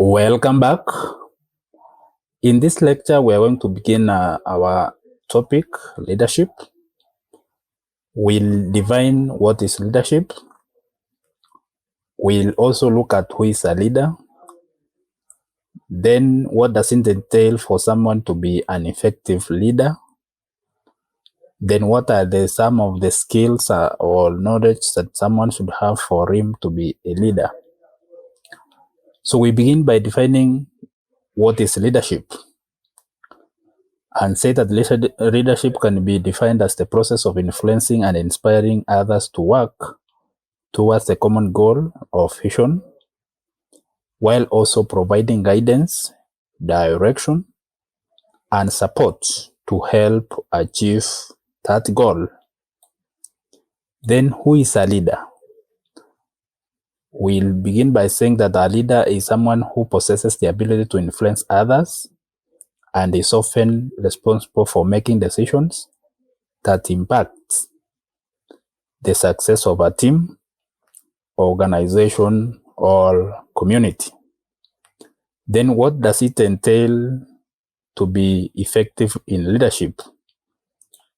Welcome back. In this lecture, we are going to begin our topic, leadership. We'll define what is leadership. We'll also look at who is a leader. Then what does it entail for someone to be an effective leader? Then what are some of the skills or knowledge that someone should have for him to be a leader? So we begin by defining what is leadership, and say that leadership can be defined as the process of influencing and inspiring others to work towards the common goal of vision, while also providing guidance, direction, and support to help achieve that goal. Then who is a leader? We'll begin by saying that a leader is someone who possesses the ability to influence others and is often responsible for making decisions that impact the success of a team, organization, or community. Then what does it entail to be effective in leadership?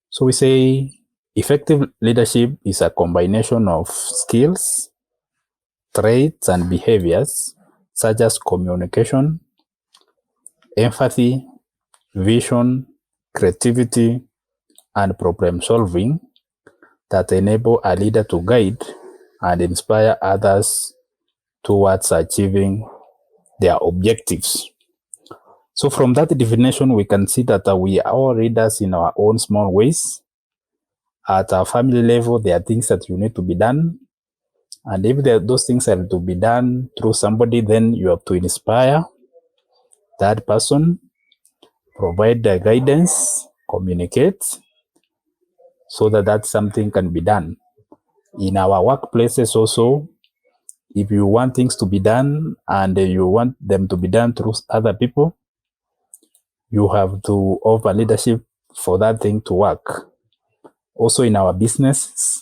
So we say effective leadership is a combination of skills, traits, and behaviors such as communication, empathy, vision, creativity, and problem solving that enable a leader to guide and inspire others towards achieving their objectives. So from that definition, we can see that we are all leaders in our own small ways. At our family level, there are things that you need to be done. And if those things are to be done through somebody, then you have to inspire that person, provide the guidance, communicate, so that something can be done. In our workplaces also, if you want things to be done and you want them to be done through other people, you have to offer leadership for that thing to work. Also in our business,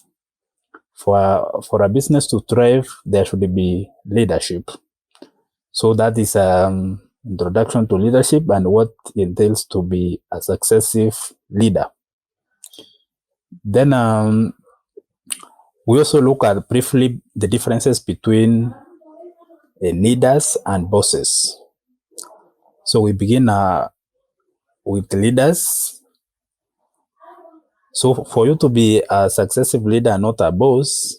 for a business to thrive, there should be leadership. So that is introduction to leadership and what it entails to be a successive leader. Then we also look at briefly the differences between leaders and bosses. So we begin with leaders. So for you to be a successive leader and not a boss,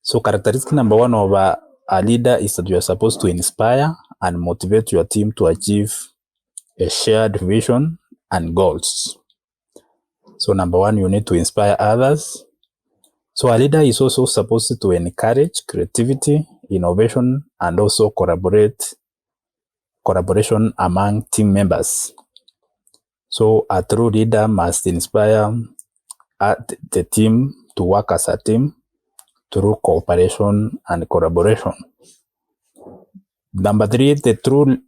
so characteristic number one of a leader is that you are supposed to inspire and motivate your team to achieve a shared vision and goals. So number one, you need to inspire others. So a leader is also supposed to encourage creativity, innovation, and also collaboration among team members. So a true leader must inspire the team to work as a team through cooperation and collaboration. Number three, the true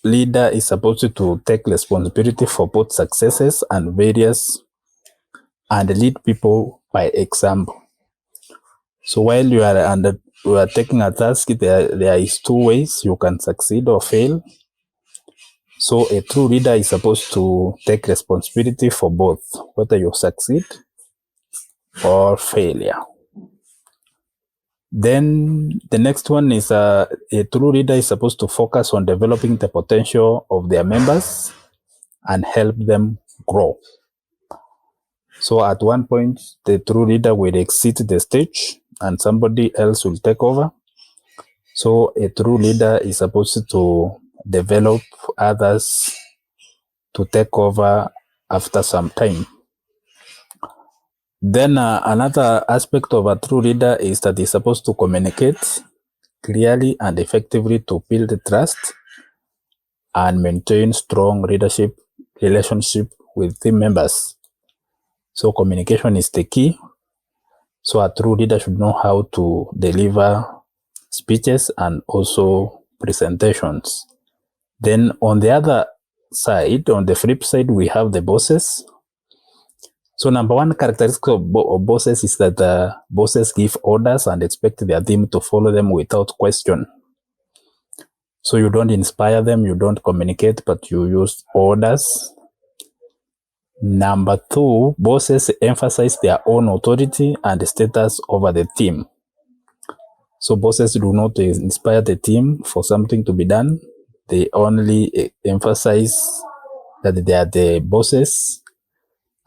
leader is supposed to take responsibility for both successes and failures and lead people by example. So while you are taking a task, there is two ways you can succeed or fail. So a true leader is supposed to take responsibility for both, whether you succeed or failure. Then the next one is a true leader is supposed to focus on developing the potential of their members and help them grow. So at one point, the true leader will exit the stage and somebody else will take over. So a true leader is supposed to develop others to take over after some time. Then another aspect of a true leader is that he's supposed to communicate clearly and effectively to build trust and maintain strong leadership relationship with team members. So communication is the key. So a true leader should know how to deliver speeches and also presentations. Then on the other side, on the flip side, we have the bosses. So number one characteristic of bosses is that bosses give orders and expect their team to follow them without question. So you don't inspire them, you don't communicate, but you use orders. Number 2, bosses emphasize their own authority and status over the team. So bosses do not inspire the team for something to be done. They only emphasize that they are the bosses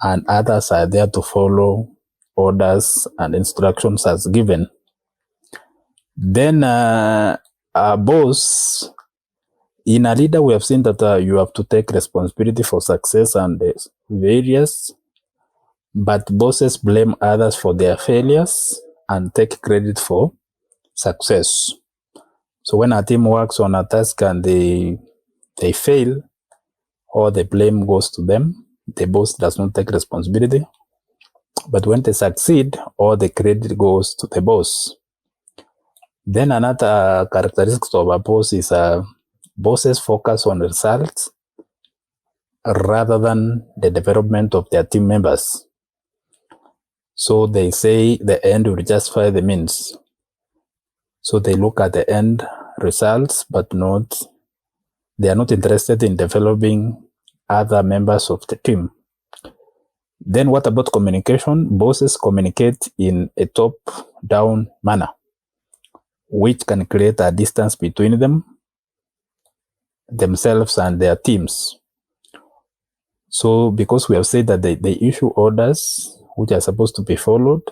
and others are there to follow orders and instructions as given. Then a boss, in a leader, we have seen that you have to take responsibility for success and failures, but bosses blame others for their failures and take credit for success. So when a team works on a task and they fail, all the blame goes to them. The boss does not take responsibility. But when they succeed, all the credit goes to the boss. Then another characteristic of a boss is bosses focus on results rather than the development of their team members. So they say the end will justify the means. So they look at the end results, but they are not interested in developing other members of the team. Then what about communication? Bosses communicate in a top-down manner, which can create a distance between themselves and their teams. So because we have said that they issue orders which are supposed to be followed,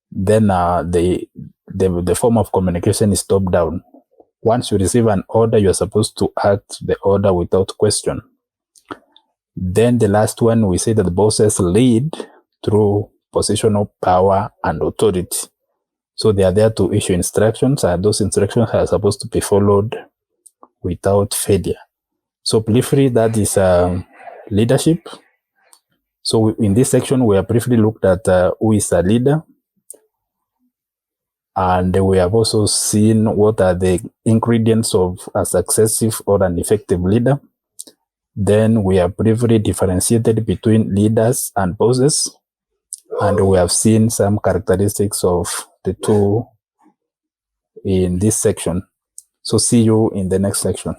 then the form of communication is top-down. Once you receive an order, you're supposed to act the order without question. Then the last one, we say that the bosses lead through positional power and authority. So they are there to issue instructions, and those instructions are supposed to be followed without failure. So briefly, that is leadership. So in this section, we have briefly looked at who is a leader. And we have also seen what are the ingredients of a successful or an effective leader. Then we have briefly differentiated between leaders and bosses. And we have seen some characteristics of the two in this section. So see you in the next section.